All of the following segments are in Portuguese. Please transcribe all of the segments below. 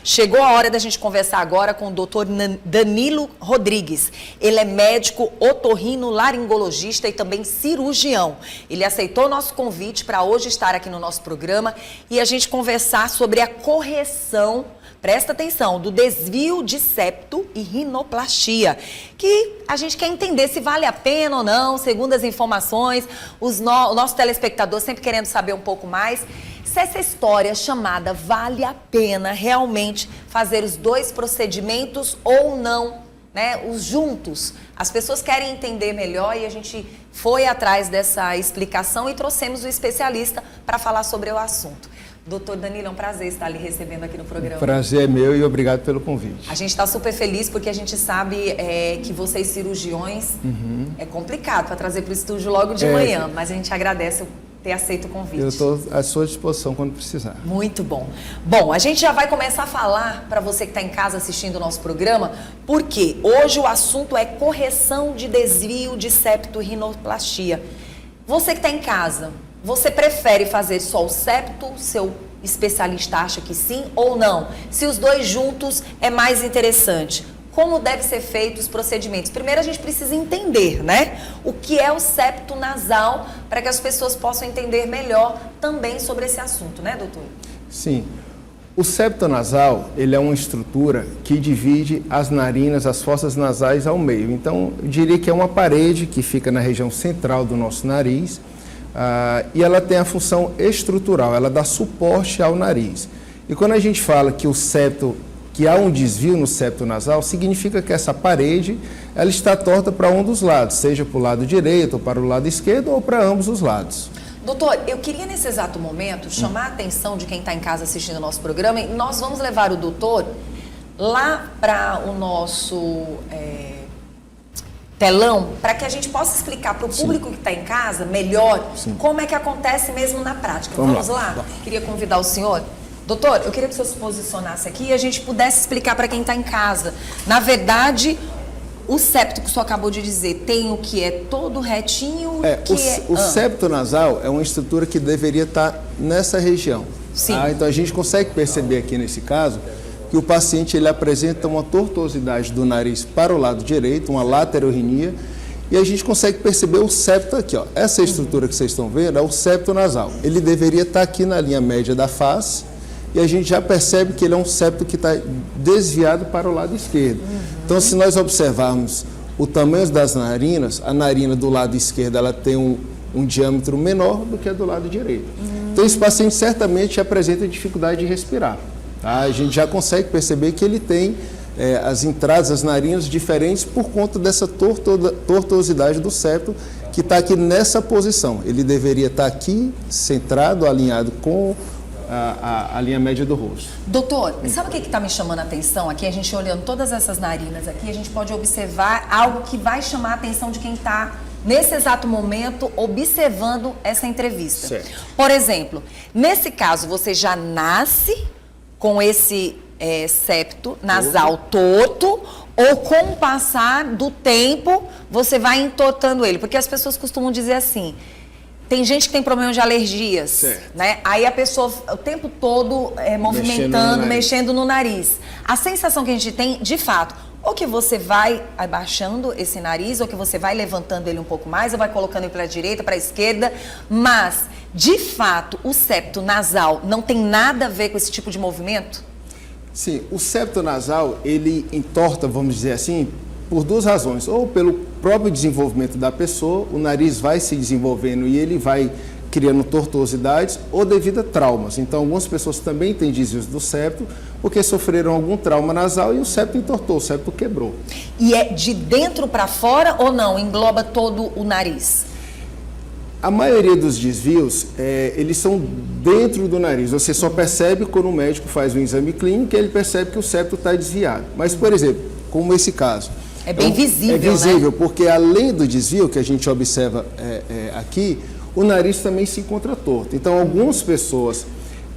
Chegou a hora da gente conversar agora com o doutor Danilo Rodrigues. Ele é médico otorrinolaringologista e também cirurgião. Ele aceitou nosso convite para hoje estar aqui no nosso programa e a gente conversar sobre a correção, presta atenção, do desvio de septo e rinoplastia, que a gente quer entender se vale a pena ou não, segundo as informações, o nosso telespectador sempre querendo saber um pouco mais. Se essa história chamada vale a pena realmente fazer os dois procedimentos ou não, né, os juntos. As pessoas querem entender melhor e a gente foi atrás dessa explicação e trouxemos o especialista para falar sobre o assunto. Doutor Danilo, é um prazer estar lhe recebendo aqui no programa. O prazer é meu e obrigado pelo convite. A gente está super feliz porque a gente sabe que vocês cirurgiões é complicado para trazer para o estúdio logo de manhã, mas a gente agradece ter aceito o convite. Eu estou à sua disposição quando precisar. Muito bom. Bom, a gente já vai começar a falar para você que está em casa assistindo o nosso programa, porque hoje o assunto é correção de desvio de septo e rinoplastia. Você que está em casa, você prefere fazer só o septo? Seu especialista acha que sim ou não? Se os dois juntos é mais interessante. Como deve ser feito os procedimentos? Primeiro a gente precisa entender, né? O que é o septo nasal, para que as pessoas possam entender melhor também sobre esse assunto, né, doutor? Sim. O septo nasal, ele é uma estrutura que divide as narinas, as fossas nasais ao meio. Então, eu diria que é uma parede que fica na região central do nosso nariz, e ela tem a função estrutural, ela dá suporte ao nariz. E quando a gente fala que o septo, que há um desvio no septo nasal, significa que essa parede ela está torta para um dos lados, seja para o lado direito ou para o lado esquerdo ou para ambos os lados. Doutor, eu queria nesse exato momento chamar a atenção de quem está em casa assistindo o nosso programa e nós vamos levar o doutor lá para o nosso telão, para que a gente possa explicar para o público que está em casa melhor como é que acontece mesmo na prática. Vamos lá? Queria convidar o senhor. Doutor, eu queria que o senhor se posicionasse aqui e a gente pudesse explicar para quem está em casa. Na verdade, o septo que o senhor acabou de dizer tem o que é todo retinho? O septo nasal é uma estrutura que deveria estar nessa região. Sim. Então a gente consegue perceber aqui nesse caso que o paciente ele apresenta uma tortuosidade do nariz para o lado direito, uma laterorrenia, e a gente consegue perceber o septo aqui, ó. Essa estrutura que vocês estão vendo é o septo nasal. Ele deveria estar aqui na linha média da face. E a gente já percebe que ele é um septo que está desviado para o lado esquerdo. Então, se nós observarmos o tamanho das narinas, a narina do lado esquerdo ela tem um diâmetro menor do que a do lado direito. Então, esse paciente certamente apresenta dificuldade de respirar. Tá? A gente já consegue perceber que ele tem as entradas, as narinas diferentes por conta dessa tortuosidade do septo que está aqui nessa posição. Ele deveria estar aqui, centrado, alinhado com a linha média do rosto. Doutor, sabe o que está me chamando a atenção aqui? A gente olhando todas essas narinas aqui, a gente pode observar algo que vai chamar a atenção de quem está, nesse exato momento, observando essa entrevista. Certo. Por exemplo, nesse caso, você já nasce com esse septo nasal torto, ou com o passar do tempo, você vai entortando ele? Porque as pessoas costumam dizer assim... Tem gente que tem problema de alergias, né? Aí a pessoa o tempo todo movimentando, mexendo no nariz. A sensação que a gente tem, de fato, ou que você vai abaixando esse nariz, ou que você vai levantando ele um pouco mais, ou vai colocando ele para a direita, para a esquerda, mas, de fato, o septo nasal não tem nada a ver com esse tipo de movimento? Sim, o septo nasal, ele entorta, vamos dizer assim, por duas razões. Ou pelo próprio desenvolvimento da pessoa, o nariz vai se desenvolvendo e ele vai criando tortuosidades, ou devido a traumas. Então, algumas pessoas também têm desvios do septo porque sofreram algum trauma nasal e o septo entortou, o septo quebrou. E é de dentro para fora ou não? Engloba todo o nariz? A maioria dos desvios, eles são dentro do nariz. Você só percebe quando o médico faz um exame clínico e ele percebe que o septo está desviado. Mas, por exemplo, como esse caso... É bem visível, né? É visível, né? Porque além do desvio que a gente observa aqui, o nariz também se encontra torto. Então, algumas pessoas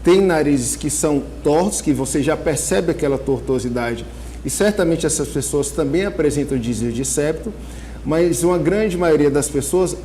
têm narizes que são tortos, que você já percebe aquela tortuosidade, e certamente essas pessoas também apresentam desvio de septo, mas uma grande maioria das pessoas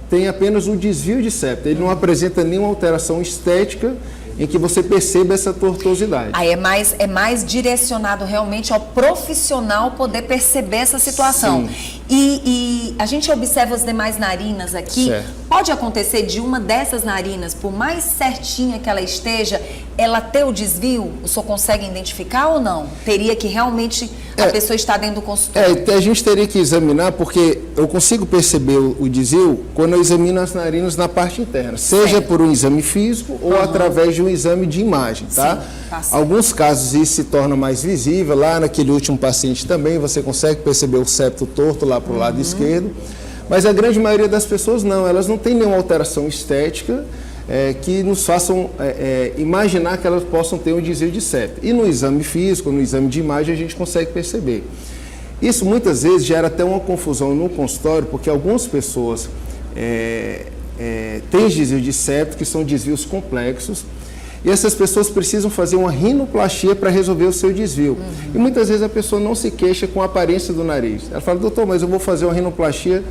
tem apenas um desvio de septo. Ele não apresenta nenhuma alteração estética em que você perceba essa tortuosidade. Aí é mais direcionado realmente ao profissional poder perceber essa situação. E a gente observa as demais narinas aqui. Certo. Pode acontecer de uma dessas narinas, por mais certinha que ela esteja, ela ter o desvio? O senhor consegue identificar ou não? Teria que realmente a pessoa estar dentro do consultório? A gente teria que examinar, porque eu consigo perceber o desvio quando eu examino as narinas na parte interna, seja por um exame físico ou através de um exame de imagem, tá? Sim, Alguns casos isso se torna mais visível, lá naquele último paciente também você consegue perceber o septo torto lá para o lado esquerdo, mas a grande maioria das pessoas não, elas não têm nenhuma alteração estética que nos façam imaginar que elas possam ter um desvio de septo. E no exame físico, no exame de imagem, a gente consegue perceber. Isso muitas vezes gera até uma confusão no consultório, porque algumas pessoas têm desvios de septo, que são desvios complexos, e essas pessoas precisam fazer uma rinoplastia para resolver o seu desvio. E muitas vezes a pessoa não se queixa com a aparência do nariz. Ela fala, doutor, mas eu vou fazer uma rinoplastia...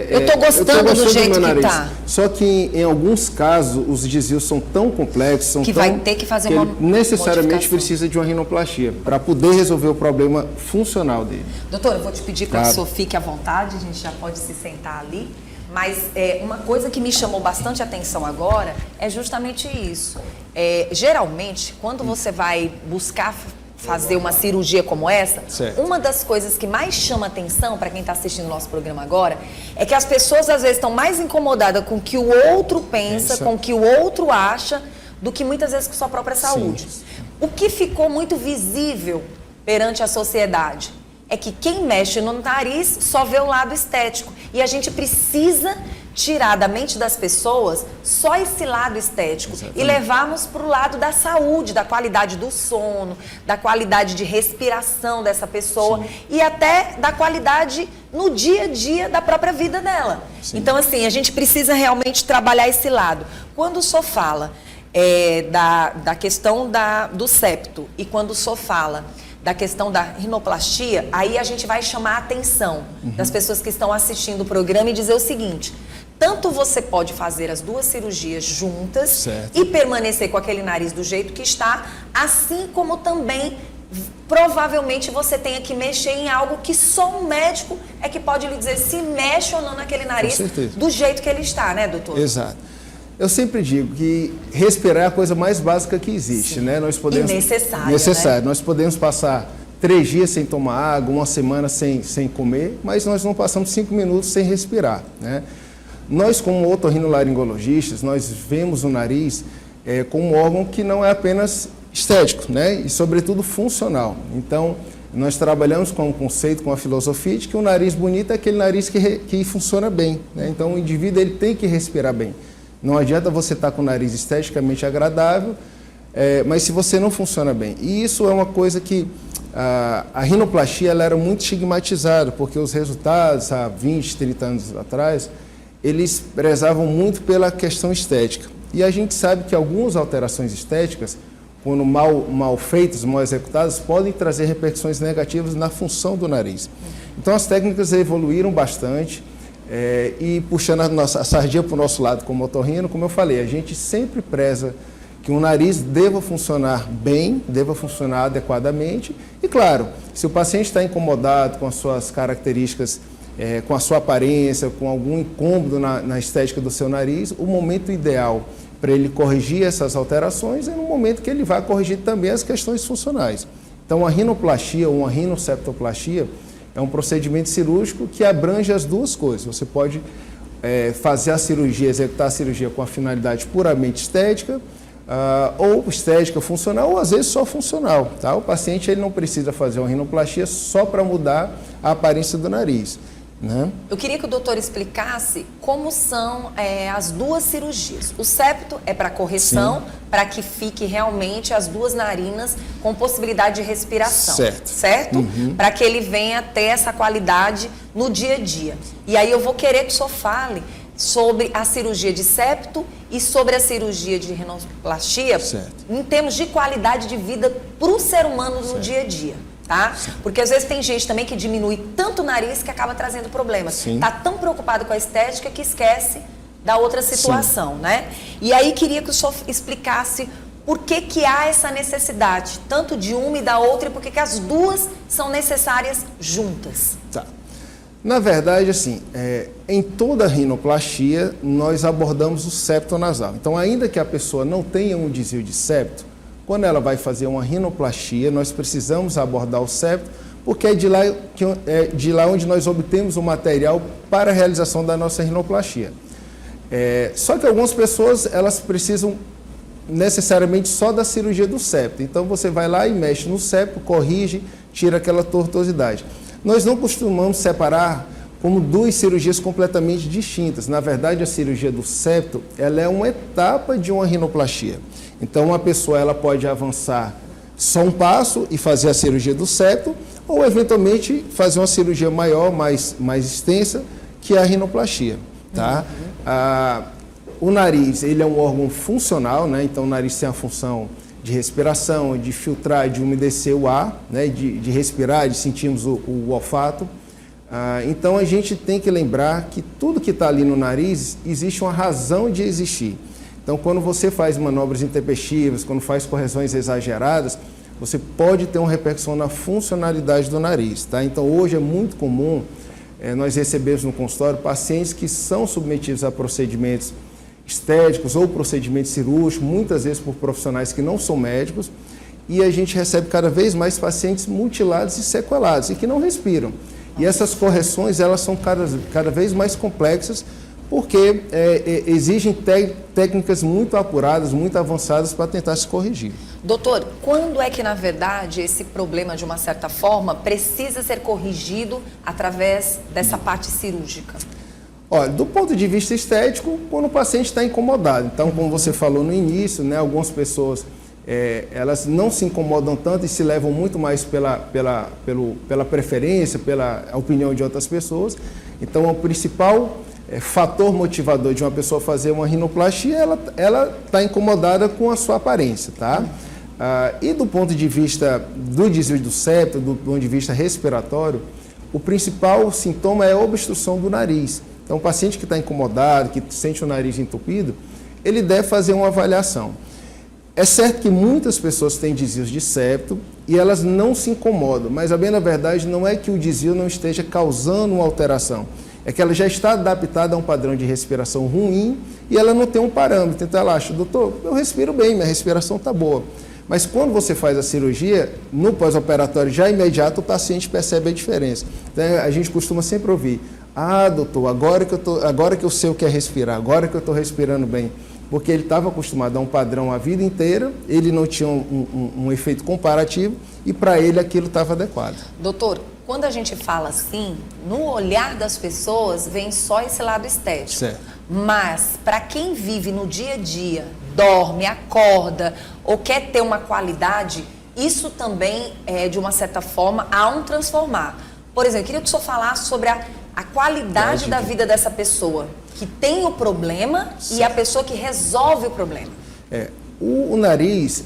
eu estou gostando do jeito que está. Só que em alguns casos os desvios são tão complexos, são vai ter que fazer uma necessariamente precisa de uma rinoplastia para poder resolver o problema funcional dele. Doutor, eu vou te pedir para que o senhor fique à vontade, a gente já pode se sentar ali. Mas uma coisa que me chamou bastante atenção agora é justamente isso. Geralmente, quando você vai buscar fazer uma cirurgia como essa, uma das coisas que mais chama atenção para quem está assistindo o nosso programa agora é que as pessoas às vezes estão mais incomodadas com o que o outro pensa, com o que o outro acha, do que muitas vezes com sua própria saúde. O que ficou muito visível perante a sociedade é que quem mexe no nariz só vê o lado estético. E a gente precisa tirar da mente das pessoas só esse lado estético e levarmos para o lado da saúde, da qualidade do sono, da qualidade de respiração dessa pessoa e até da qualidade no dia a dia da própria vida dela. Então, assim, a gente precisa realmente trabalhar esse lado. Quando o senhor fala da questão do septo e quando o senhor fala da questão da rinoplastia, aí a gente vai chamar a atenção das pessoas que estão assistindo o programa e dizer o seguinte: tanto você pode fazer as duas cirurgias juntas e permanecer com aquele nariz do jeito que está, assim como também provavelmente você tenha que mexer em algo que só um médico é que pode lhe dizer se mexe ou não naquele nariz do jeito que ele está, né, doutor? Exato. Eu sempre digo que respirar é a coisa mais básica que existe, né? Nós podemos, e necessário. Nós podemos passar 3 dias sem tomar água, 1 semana sem comer, mas nós não passamos 5 minutos sem respirar, né? Nós, como otorrinolaringologistas, nós vemos o nariz como um órgão que não é apenas estético, né? E, sobretudo, funcional. Então, nós trabalhamos com o conceito, com a filosofia de que o nariz bonito é aquele nariz que funciona bem, né? Então, o indivíduo ele tem que respirar bem. Não adianta você estar com o nariz esteticamente agradável, mas se você não funciona bem. E isso é uma coisa que a rinoplastia ela era muito estigmatizada, porque os resultados, há 20, 30 anos atrás, eles prezavam muito pela questão estética. E a gente sabe que algumas alterações estéticas, quando mal feitas, mal executadas, podem trazer repercussões negativas na função do nariz. Então as técnicas evoluíram bastante. E puxando a sardinha para o nosso lado como otorrino, como eu falei, a gente sempre preza que o nariz deva funcionar bem, deva funcionar adequadamente. E claro, se o paciente está incomodado com as suas características, com a sua aparência, com algum incômodo na estética do seu nariz, o momento ideal para ele corrigir essas alterações é no momento que ele vai corrigir também as questões funcionais. Então a rinoplastia ou uma rinoceptoplastia é um procedimento cirúrgico que abrange as duas coisas. Você pode fazer a cirurgia, executar a cirurgia com a finalidade puramente estética, ou estética funcional, ou às vezes só funcional. Tá? O paciente ele não precisa fazer uma rinoplastia só para mudar a aparência do nariz, né? Eu queria que o doutor explicasse como são as duas cirurgias. O septo é para correção, para que fique realmente as duas narinas com possibilidade de respiração. Certo? Para que ele venha ter essa qualidade no dia a dia. E aí eu vou querer que o senhor fale sobre a cirurgia de septo e sobre a cirurgia de rinoplastia em termos de qualidade de vida para o ser humano no dia a dia. Tá? Porque às vezes tem gente também que diminui tanto o nariz que acaba trazendo problemas. Tá tão preocupado com a estética que esquece da outra situação, né? E aí queria que o senhor explicasse por que há essa necessidade, tanto de uma e da outra, e por que as duas são necessárias juntas. Tá. Na verdade, assim, em toda rinoplastia, nós abordamos o septo nasal. Então, ainda que a pessoa não tenha um desvio de septo, quando ela vai fazer uma rinoplastia, nós precisamos abordar o septo, porque é de lá onde nós obtemos o material para a realização da nossa rinoplastia. Só que algumas pessoas, elas precisam necessariamente só da cirurgia do septo. Então, você vai lá e mexe no septo, corrige, tira aquela tortuosidade. Nós não costumamos separar como duas cirurgias completamente distintas. Na verdade, a cirurgia do septo, ela é uma etapa de uma rinoplastia. Então, uma pessoa ela pode avançar só um passo e fazer a cirurgia do septo, ou eventualmente fazer uma cirurgia maior, mais extensa, que é a rinoplastia. Tá? O nariz, ele é um órgão funcional, né? Então o nariz tem a função de respiração, de filtrar, de umedecer o ar, né? de respirar, de sentirmos o olfato. Então a gente tem que lembrar que tudo que está ali no nariz, existe uma razão de existir. Então quando você faz manobras intempestivas, quando faz correções exageradas, você pode ter uma repercussão na funcionalidade do nariz. Tá? Então hoje é muito comum nós recebemos no consultório pacientes que são submetidos a procedimentos estéticos ou procedimentos cirúrgicos, muitas vezes por profissionais que não são médicos, e a gente recebe cada vez mais pacientes mutilados e sequelados e que não respiram. E essas correções, elas são cada vez mais complexas, porque exigem técnicas muito apuradas, muito avançadas para tentar se corrigir. Doutor, quando é que, na verdade, esse problema, de uma certa forma, precisa ser corrigido através dessa parte cirúrgica? Olha, do ponto de vista estético, quando o paciente está incomodado. Então, como você falou no início, né, algumas pessoas elas não se incomodam tanto e se levam muito mais pela preferência, pela opinião de outras pessoas. Então, o principal fator motivador de uma pessoa fazer uma rinoplastia, ela está incomodada com a sua aparência, tá? E do ponto de vista do desvio do septo, do ponto de vista respiratório, o principal sintoma é a obstrução do nariz. Então, o paciente que está incomodado, que sente o nariz entupido, ele deve fazer uma avaliação. É certo que muitas pessoas têm desvios de septo e elas não se incomodam, mas a bem na verdade não é que o desvio não esteja causando uma alteração, é que ela já está adaptada a um padrão de respiração ruim e ela não tem um parâmetro. Então ela acha, doutor, eu respiro bem, minha respiração está boa. Mas quando você faz a cirurgia, no pós-operatório já imediato, o paciente percebe a diferença. Então a gente costuma sempre ouvir, doutor, agora que eu sei o que é respirar, agora que eu estou respirando bem. Porque ele estava acostumado a um padrão a vida inteira, ele não tinha um efeito comparativo e para ele aquilo estava adequado. Doutor, quando a gente fala assim, no olhar das pessoas vem só esse lado estético. Certo. Mas para quem vive no dia a dia, dorme, acorda ou quer ter uma qualidade, isso também, de uma certa forma, há um transformar. Por exemplo, eu queria que o senhor falasse sobre a qualidade da vida dessa pessoa que tem o problema e a pessoa que resolve o problema. O nariz,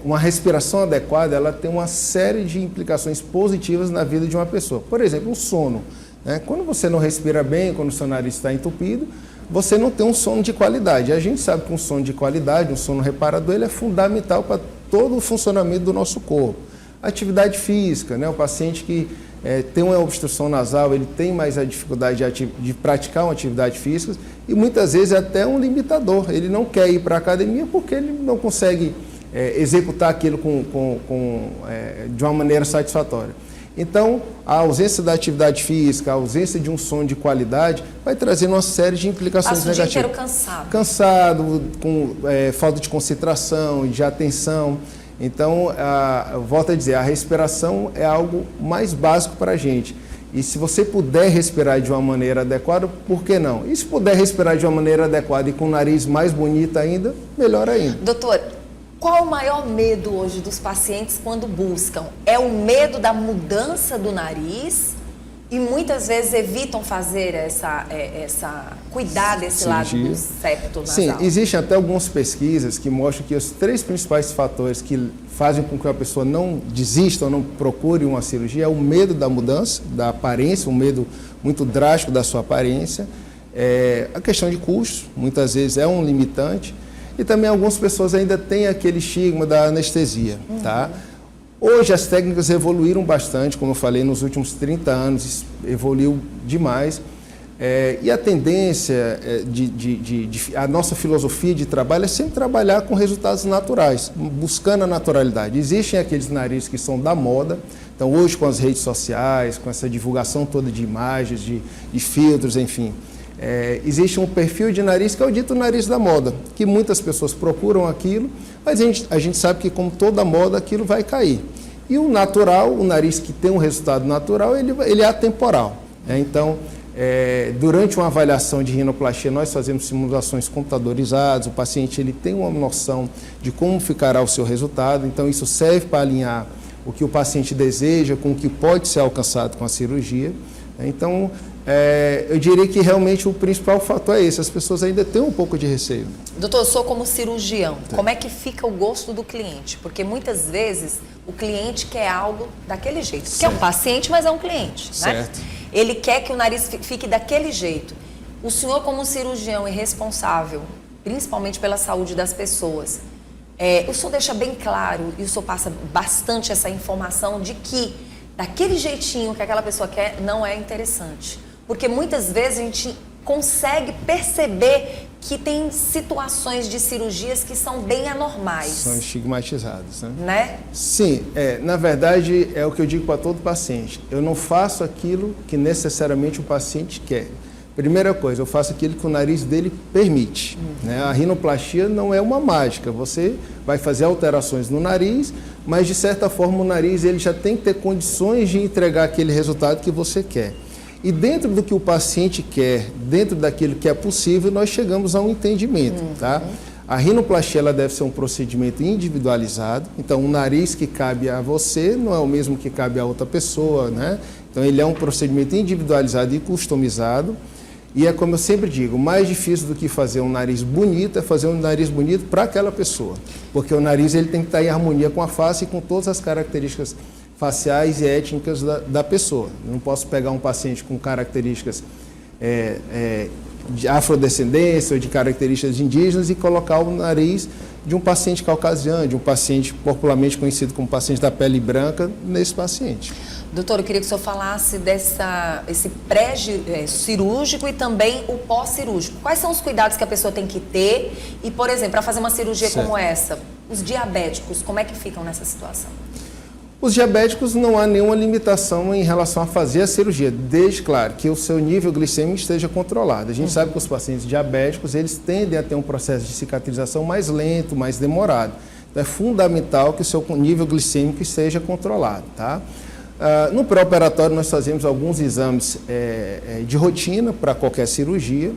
uma respiração adequada, ela tem uma série de implicações positivas na vida de uma pessoa. Por exemplo, o sono. Né? Quando você não respira bem, quando o seu nariz está entupido, você não tem um sono de qualidade. A gente sabe que um sono de qualidade, um sono reparador, ele é fundamental para todo o funcionamento do nosso corpo. Atividade física, né? O paciente que tem uma obstrução nasal, ele tem mais a dificuldade de praticar uma atividade física e muitas vezes é até um limitador. Ele não quer ir para a academia porque ele não consegue executar aquilo de uma maneira satisfatória. Então, a ausência da atividade física, a ausência de um sono de qualidade vai trazendo uma série de implicações negativas. Passa o dia inteiro cansado. Cansado, com falta de concentração, de atenção. Então, eu volto a dizer, a respiração é algo mais básico para a gente. E se você puder respirar de uma maneira adequada, por que não? E se puder respirar de uma maneira adequada e com o nariz mais bonito ainda, melhor ainda. Doutor, qual o maior medo hoje dos pacientes quando buscam? É o medo da mudança do nariz? E muitas vezes evitam fazer cuidar desse lado do septo nasal. Sim, existem até algumas pesquisas que mostram que os 3 principais fatores que fazem com que a pessoa não desista ou não procure uma cirurgia é o medo da mudança, da aparência, um medo muito drástico da sua aparência, A questão de custos, muitas vezes é um limitante, e também algumas pessoas ainda têm aquele estigma da anestesia, tá? Hoje as técnicas evoluíram bastante, como eu falei, nos últimos 30 anos evoluiu demais, e a tendência, a nossa filosofia de trabalho é sempre trabalhar com resultados naturais, buscando a naturalidade. Existem aqueles narizes que são da moda, então hoje com as redes sociais, com essa divulgação toda de imagens, de filtros, enfim, existe um perfil de nariz que é o dito nariz da moda, que muitas pessoas procuram aquilo, mas a gente sabe que como toda moda aquilo vai cair. E o natural, o nariz que tem um resultado natural, ele é atemporal. Então, durante uma avaliação de rinoplastia, nós fazemos simulações computadorizadas, o paciente ele tem uma noção de como ficará o seu resultado, então isso serve para alinhar o que o paciente deseja com o que pode ser alcançado com a cirurgia. Então, eu diria que realmente o principal fator é esse, as pessoas ainda têm um pouco de receio. Doutor, eu sou como cirurgião, como é que fica o gosto do cliente? Porque muitas vezes o cliente quer algo daquele jeito, que é um paciente, mas é um cliente, certo, né? Ele quer que o nariz fique daquele jeito. O senhor, como cirurgião e responsável, principalmente pela saúde das pessoas, o senhor deixa bem claro, e o senhor passa bastante essa informação de que daquele jeitinho que aquela pessoa quer não é interessante. Porque muitas vezes a gente consegue perceber que tem situações de cirurgias que são bem anormais. São estigmatizadas, né? Sim, na verdade é o que eu digo para todo paciente. Eu não faço aquilo que necessariamente o paciente quer. Primeira coisa, eu faço aquilo que o nariz dele permite. Né? A rinoplastia não é uma mágica. Você vai fazer alterações no nariz, mas de certa forma o nariz ele já tem que ter condições de entregar aquele resultado que você quer. E dentro do que o paciente quer, dentro daquilo que é possível, nós chegamos a um entendimento, tá? A rinoplastia ela deve ser um procedimento individualizado, então o nariz que cabe a você não é o mesmo que cabe a outra pessoa, né? Então ele é um procedimento individualizado e customizado, e é como eu sempre digo, mais difícil do que fazer um nariz bonito é fazer um nariz bonito para aquela pessoa, porque o nariz ele tem que estar em harmonia com a face e com todas as características faciais e étnicas da pessoa. Eu não posso pegar um paciente com características de afrodescendência ou de características indígenas e colocar o nariz de um paciente caucasiano, de um paciente popularmente conhecido como paciente da pele branca, nesse paciente. Doutor, eu queria que o senhor falasse esse pré-cirúrgico e também o pós-cirúrgico. Quais são os cuidados que a pessoa tem que ter? E, por exemplo, para fazer uma cirurgia como essa, os diabéticos, como é que ficam nessa situação? Os diabéticos não há nenhuma limitação em relação a fazer a cirurgia, desde, claro, que o seu nível glicêmico esteja controlado. A gente sabe que os pacientes diabéticos, eles tendem a ter um processo de cicatrização mais lento, mais demorado. Então, é fundamental que o seu nível glicêmico esteja controlado, tá? No pré-operatório, nós fazemos alguns exames de rotina para qualquer cirurgia.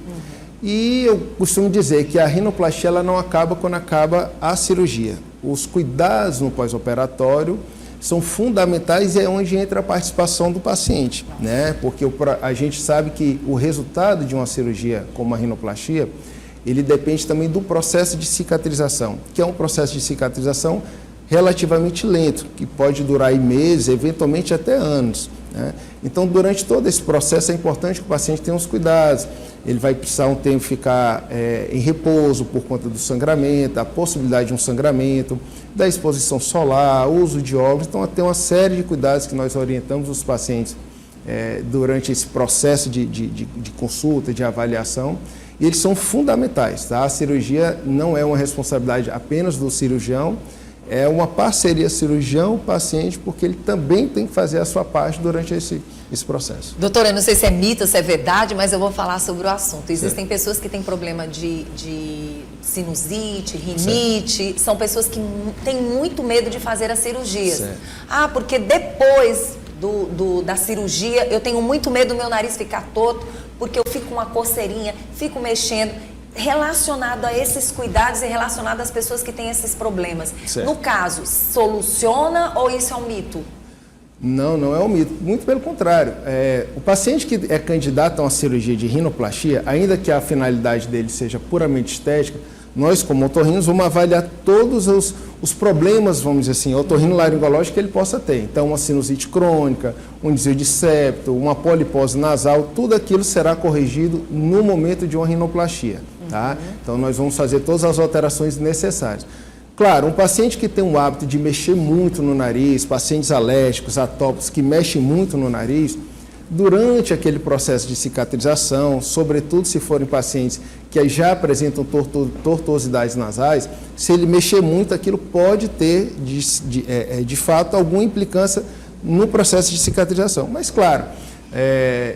E eu costumo dizer que a rinoplastia ela não acaba quando acaba a cirurgia. Os cuidados no pós-operatório são fundamentais e é onde entra a participação do paciente, né? Porque a gente sabe que o resultado de uma cirurgia como a rinoplastia, ele depende também do processo de cicatrização, que é um processo de cicatrização relativamente lento, que pode durar aí meses, eventualmente até anos, né? Então, durante todo esse processo é importante que o paciente tenha os cuidados. Ele vai precisar um tempo ficar em repouso por conta do sangramento, a possibilidade de um sangramento, da exposição solar, uso de óculos. Então, tem uma série de cuidados que nós orientamos os pacientes durante esse processo de consulta, de avaliação. E eles são fundamentais, tá? A cirurgia não é uma responsabilidade apenas do cirurgião, é uma parceria cirurgião-paciente, porque ele também tem que fazer a sua parte durante esse processo. Doutora, eu não sei se é mito, se é verdade, mas eu vou falar sobre o assunto. Existem pessoas que têm problema de sinusite, rinite, são pessoas que têm muito medo de fazer as cirurgias. Porque depois da cirurgia eu tenho muito medo do meu nariz ficar torto, porque eu fico com uma coceirinha, fico mexendo. Relacionado a esses cuidados e relacionado às pessoas que têm esses problemas. No caso, soluciona ou isso é um mito? Não, não é um mito. Muito pelo contrário. O paciente que é candidato a uma cirurgia de rinoplastia, ainda que a finalidade dele seja puramente estética, nós, como otorrinos, vamos avaliar todos os problemas, vamos dizer assim, otorrinolaringológicos que ele possa ter. Então, uma sinusite crônica, um desvio de septo, uma polipose nasal, tudo aquilo será corrigido no momento de uma rinoplastia, tá? Então, nós vamos fazer todas as alterações necessárias. Claro, um paciente que tem o hábito de mexer muito no nariz, pacientes alérgicos, atópicos que mexem muito no nariz, durante aquele processo de cicatrização, sobretudo se forem pacientes que já apresentam tortuosidades nasais, se ele mexer muito, aquilo pode ter, de fato, alguma implicância no processo de cicatrização. Mas, claro,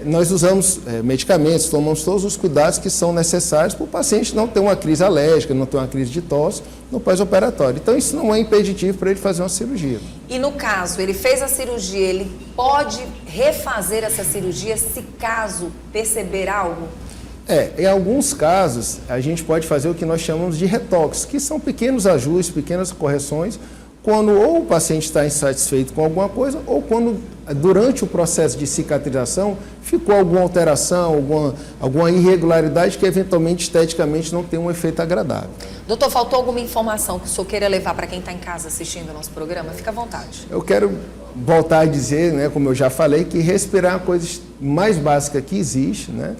nós usamos medicamentos, tomamos todos os cuidados que são necessários para o paciente não ter uma crise alérgica, não ter uma crise de tosse no pós-operatório. Então, isso não é impeditivo para ele fazer uma cirurgia. E no caso, ele fez a cirurgia, ele pode refazer essa cirurgia se caso perceber algo? Em alguns casos, a gente pode fazer o que nós chamamos de retox, que são pequenos ajustes, pequenas correções, quando ou o paciente está insatisfeito com alguma coisa, ou quando, durante o processo de cicatrização, ficou alguma alteração, alguma irregularidade que, eventualmente, esteticamente, não tem um efeito agradável. Doutor, faltou alguma informação que o senhor queira levar para quem está em casa assistindo o nosso programa? Fica à vontade. Eu quero voltar a dizer, né, como eu já falei, que respirar é a coisa mais básica que existe, né?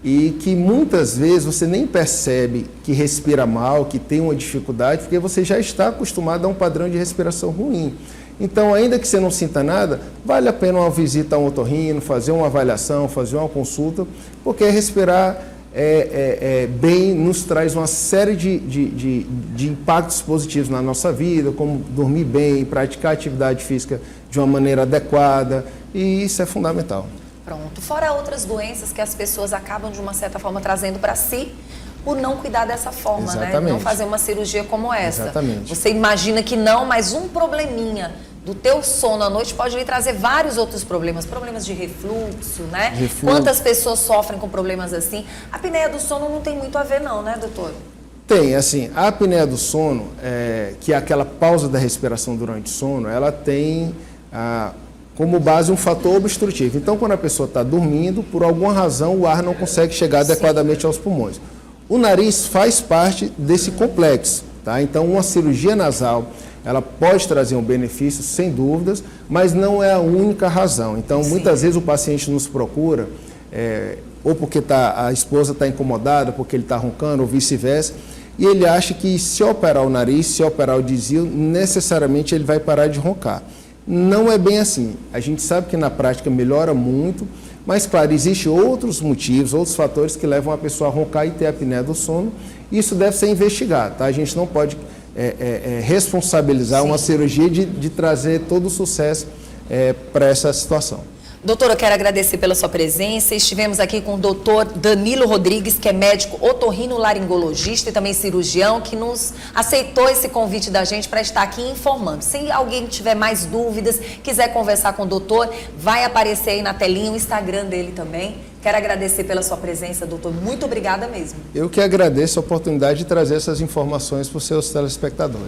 E que muitas vezes você nem percebe que respira mal, que tem uma dificuldade, porque você já está acostumado a um padrão de respiração ruim. Então, ainda que você não sinta nada, vale a pena uma visita a um otorrino, fazer uma avaliação, fazer uma consulta, porque respirar bem nos traz uma série de impactos positivos na nossa vida, como dormir bem, praticar atividade física de uma maneira adequada, e isso é fundamental. Pronto. Fora outras doenças que as pessoas acabam, de uma certa forma, trazendo para si por não cuidar dessa forma, né? Não fazer uma cirurgia como essa. Exatamente. Você imagina que não, mas um probleminha do teu sono à noite pode lhe trazer vários outros problemas. Problemas de refluxo, né? Quantas pessoas sofrem com problemas assim? A apneia do sono não tem muito a ver não, né, doutor? Tem, assim, a apneia do sono, que é aquela pausa da respiração durante o sono, ela tem como base um fator obstrutivo. Então, quando a pessoa está dormindo, por alguma razão o ar não consegue chegar adequadamente aos pulmões. O nariz faz parte desse complexo, tá? Então, uma cirurgia nasal, ela pode trazer um benefício, sem dúvidas, mas não é a única razão. Então, muitas vezes o paciente nos procura, ou porque a esposa está incomodada, porque ele está roncando, ou vice-versa, e ele acha que se operar o nariz, se operar o desvio, necessariamente ele vai parar de roncar. Não é bem assim. A gente sabe que na prática melhora muito, mas, claro, existem outros motivos, outros fatores que levam a pessoa a roncar e ter apneia do sono. Isso deve ser investigado, tá? A gente não pode responsabilizar uma cirurgia de trazer todo o sucesso para essa situação. Doutor, eu quero agradecer pela sua presença. Estivemos aqui com o doutor Danilo Rodrigues, que é médico otorrinolaringologista e também cirurgião, que nos aceitou esse convite da gente para estar aqui informando. Se alguém tiver mais dúvidas, quiser conversar com o doutor, vai aparecer aí na telinha o Instagram dele também. Quero agradecer pela sua presença, doutor. Muito obrigada mesmo. Eu que agradeço a oportunidade de trazer essas informações para os seus telespectadores.